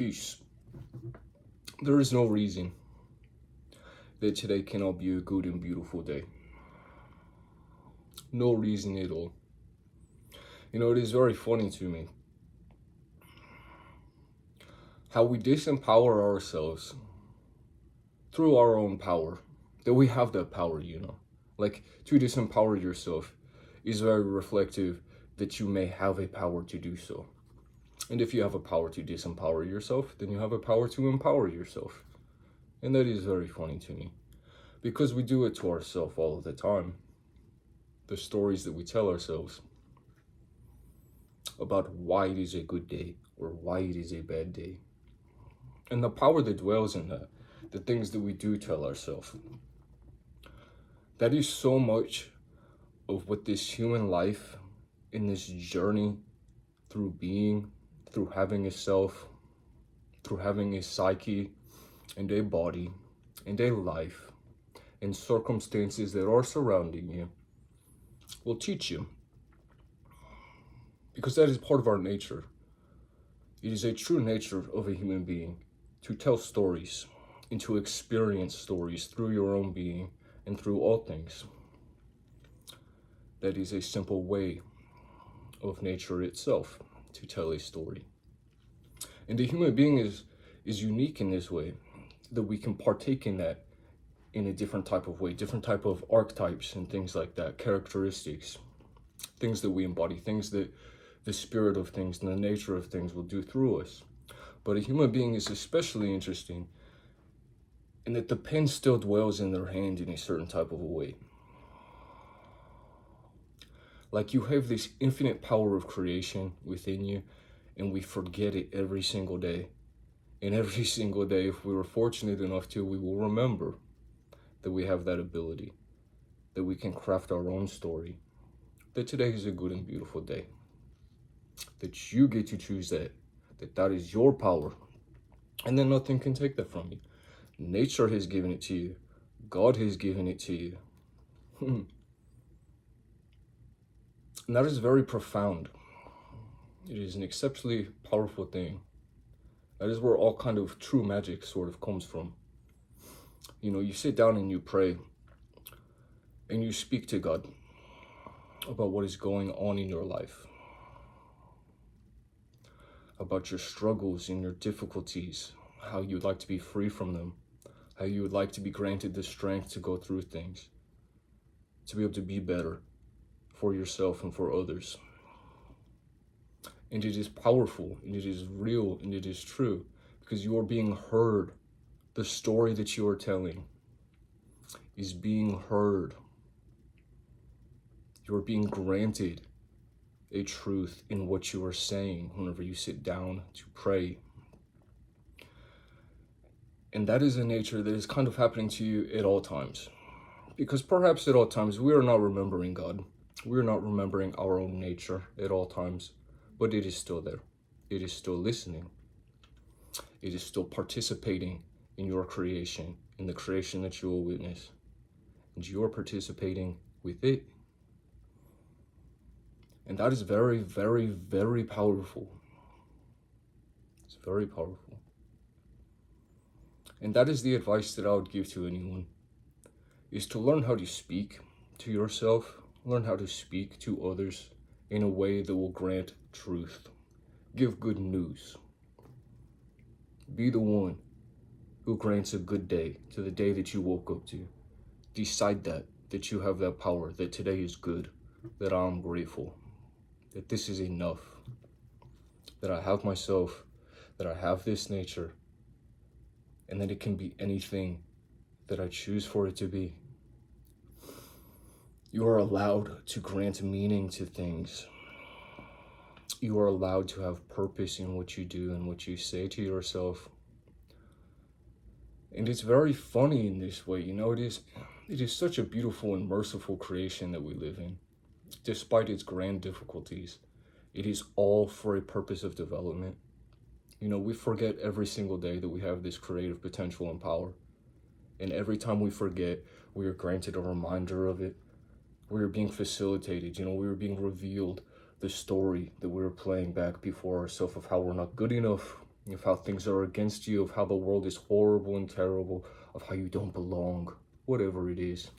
Peace. There is no reason that today cannot be a good and beautiful day. No reason at all. It is very funny to me how we disempower ourselves through our own power. That we have that power, Like, to disempower yourself is very reflective that you may have a power to do so. And if you have a power to disempower yourself, then you have a power to empower yourself. And that is very funny to me. Because we do it to ourselves all of the time. The stories that we tell ourselves about why it is a good day or why it is a bad day. And the power that dwells in that, the things that we do tell ourselves. That is so much of what this human life, in this journey through being, through having a self, through having a psyche and a body and a life and circumstances that are surrounding you, will teach you. Because that is part of our nature. It is a true nature of a human being to tell stories and to experience stories through your own being and through all things. That is a simple way of nature itself to tell a story. And the human being is unique in this way, that we can partake in that in a different type of way, different type of archetypes and things like that, characteristics, things that we embody, things that the spirit of things and the nature of things will do through us. But a human being is especially interesting in that the pen still dwells in their hand in a certain type of a way. Like, you have this infinite power of creation within you, and we forget it every single day. And every single day, if we were fortunate enough to, we will remember that we have that ability, that we can craft our own story, that today is a good and beautiful day, that you get to choose that is your power, and then nothing can take that from you. Nature has given it to you. God has given it to you. And that is very profound. It is an exceptionally powerful thing. That is where all kind of true magic sort of comes from. You sit down and you pray and you speak to God about what is going on in your life, about your struggles and your difficulties, how you would like to be free from them, how you would like to be granted the strength to go through things, to be able to be better for yourself and for others. And it is powerful, and it is real, and it is true, because you are being heard. The story that you are telling is being heard. You are being granted a truth in what you are saying whenever you sit down to pray. And that is a nature that is kind of happening to you at all times. Because perhaps at all times we are not remembering God. We are not remembering our own nature at all times. But it is still there. It is still listening. It is still participating in your creation, in the creation that you will witness. And you are participating with it. And that is very, very, very powerful. It's very powerful. And that is the advice that I would give to anyone, is to learn how to speak to yourself, learn how to speak to others in a way that will grant truth. Give good news. Be the one who grants a good day to the day that you woke up to. Decide that you have that power, that today is good, that I am grateful, that this is enough, that I have myself, that I have this nature, and that it can be anything that I choose for it to be. You are allowed to grant meaning to things. You are allowed to have purpose in what you do and what you say to yourself. And it's very funny in this way, it is such a beautiful and merciful creation that we live in. Despite its grand difficulties, it is all for a purpose of development. We forget every single day that we have this creative potential and power. And every time we forget, we are granted a reminder of it. We are being facilitated, we are being revealed the story that we were playing back before ourselves of how we're not good enough, of how things are against you, of how the world is horrible and terrible, of how you don't belong, whatever it is.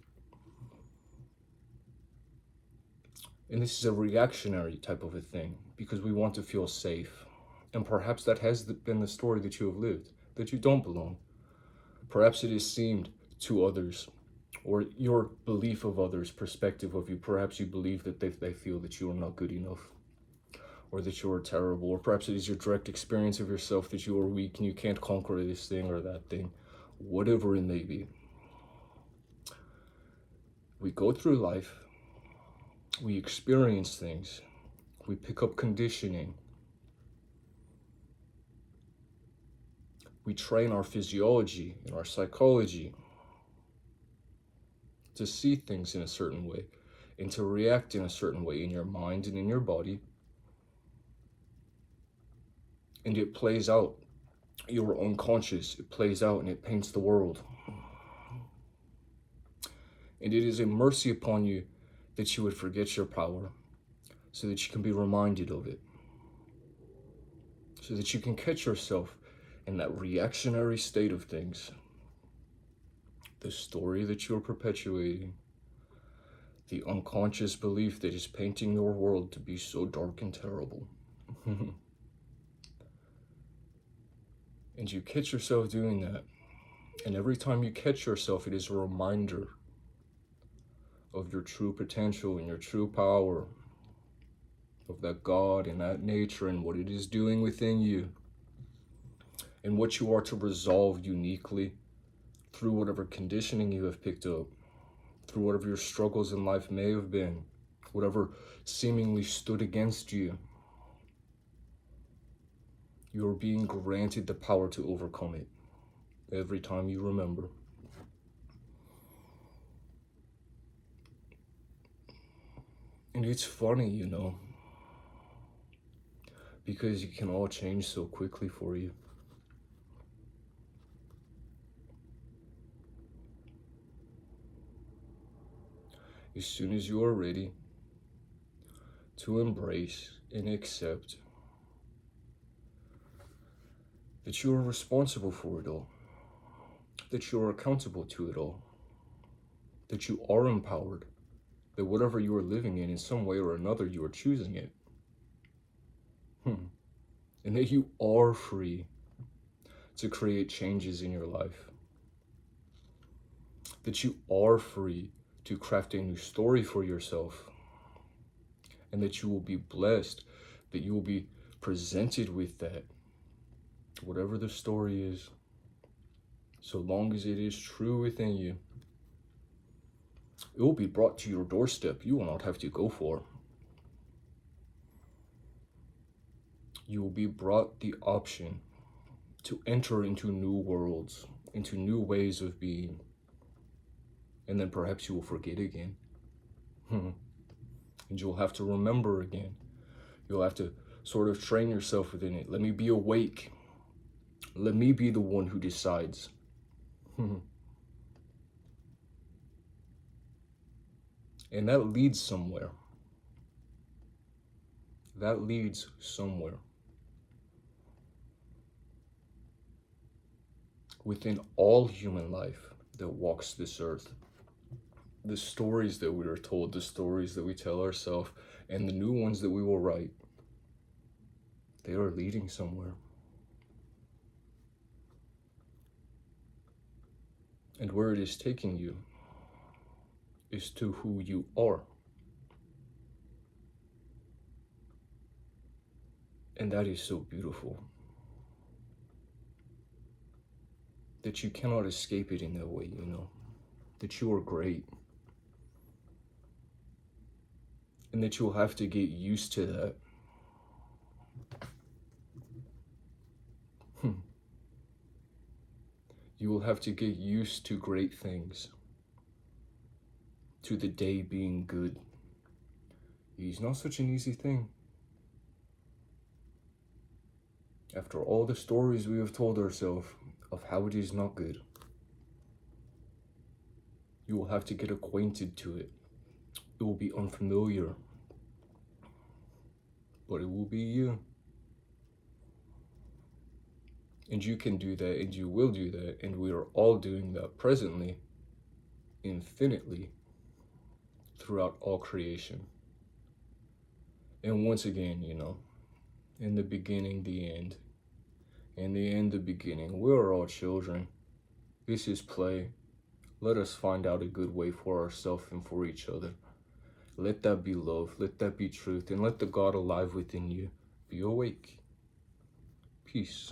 And this is a reactionary type of a thing because we want to feel safe. And perhaps that has been the story that you have lived, that you don't belong. Perhaps it has seemed to others, or your belief of others' perspective of you. Perhaps you believe that they feel that you are not good enough, or that you are terrible, or perhaps it is your direct experience of yourself that you are weak and you can't conquer this thing or that thing, whatever it may be. We go through life, we experience things, we pick up conditioning, we train our physiology and our psychology to see things in a certain way and to react in a certain way in your mind and in your body. And it plays out. Your unconscious, it plays out and it paints the world. And it is a mercy upon you that you would forget your power so that you can be reminded of it. So that you can catch yourself in that reactionary state of things. The story that you're perpetuating, the unconscious belief that is painting your world to be so dark and terrible. And you catch yourself doing that. And every time you catch yourself, it is a reminder of your true potential and your true power, of that God and that nature and what it is doing within you, and what you are to resolve uniquely through whatever conditioning you have picked up, through whatever your struggles in life may have been, whatever seemingly stood against you. You are being granted the power to overcome it every time you remember. And it's funny, you know, because it can all change so quickly for you. As soon as you are ready to embrace and accept that you are responsible for it all, that you are accountable to it all, that you are empowered, that whatever you are living in some way or another, you are choosing it. And that you are free to create changes in your life. That you are free to craft a new story for yourself. And that you will be blessed, that you will be presented with that, whatever the story is, so long as it is true within you. It will be brought to your doorstep. You will not have to go for. You will be brought the option to enter into new worlds, into new ways of being. And then perhaps you will forget again. And you'll have to remember again. You'll have to sort of train yourself within it. Let me be awake. Let me be the one who decides. And that leads somewhere. That leads somewhere. Within all human life that walks this earth, the stories that we are told, the stories that we tell ourselves, and the new ones that we will write, they are leading somewhere. And where it is taking you is to who you are. And that is so beautiful. That you cannot escape it in that way, you know. That you are great. And that you'll have to get used to that. You will have to get used to great things. To the day being good. It is not such an easy thing. After all the stories we have told ourselves of how it is not good, you will have to get acquainted to it. It will be unfamiliar, but it will be you. And you can do that, and you will do that, and we are all doing that presently, infinitely, throughout all creation. And once again, in the beginning, the end. In the end, the beginning. We are all children. This is play. Let us find out a good way for ourselves and for each other. Let that be love. Let that be truth. And let the God alive within you be awake. Peace.